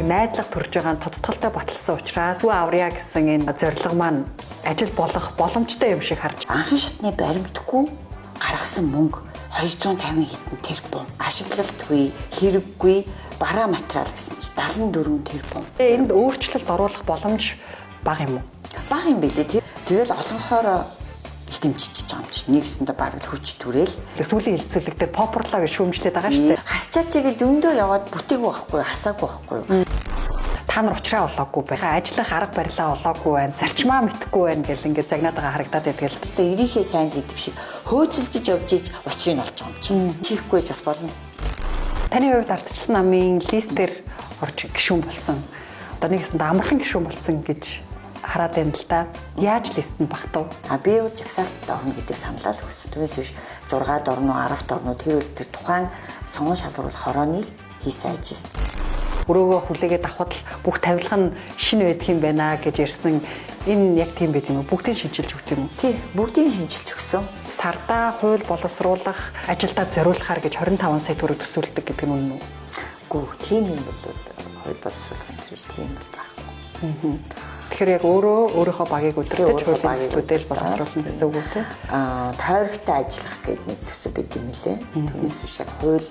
Найдлага төрж байгаа нь тодтолтой баталсан учраас үе аврья гэсэн энэ зорилго маань ажил болох боломжтой юм шиг харж. Анхан шатны баримтгүй гаргасан мөнгө 250 хэдэн тэрбум. Ашиглалтгүй, хэрэггүй бараа материал гэсэн чи 74 тэрбум. Энд өөрчлөлт оруулах боломж бага юм уу? Бага юм билээ. Тэгэл олонхоор дэмжиж байгаа юм чи. Нэгсэндээ бараг л хүч түрээл. Сүүлийн хилцүүлэг дээр попурлаа гэж шүүмжлээд байгаа шүү дээ. Хасчаачиг зөндөө яваад бүтээгүй байхгүй, хасаагүй байхгүй. Та нар уучраа олоогүй байгаа. Ажлах арга барилаа олоогүй байна. Зарчмаа мэдхгүй байна гэл ингээд загнаад байгаа харагдаад байдаг л. Тэ ирийнхээ сайн гэдэг шиг хөөцөлдөж явж иж учрыг олж байгаа юм чи. Чихгүй ч бас болно. Таны хувьд ардчсан намын листээр орж гишүүн болсон. Одоо нэгсэнд амархан гишүүн болсон гэж хараад байна л да. Яаж листэнд багтав? Би бол жагсаалтад орно гэдэг саналаа л хүссэн. Түүнээс биш 6-д орно, 10-д орно тэр үл тэр тухайн сонгон шалгаруулах хорооны хийсэн ажил. Өрөөгөө хүлээгээд авахд л бүх тавилга нь шинэ байдаг юм байна гэж ярьсан. Энэ яг тийм байт юм уу? Бүгдийг шинжилж өгт юм уу? Тий, бүгдийг шинжилж өгсөн. Сардаа хууль боловсруулах, ажилдаа зориулахаар гэж 25 сая төгрөг төсөөлдөг гэдэг нь үнэн үү? Гүү, тийм юм бол хууль боловсруулах юм гэж тийм бол байхгүй. Тэгэхээр яг өөрийнхөө багийг өдөртөж хуулийн төслүүдээр боловсруулна гэсэн үг үү? Тойрогтой ажиллах гэдэг нэг төсөв бид юм лээ. Түүнээс биш яг хууль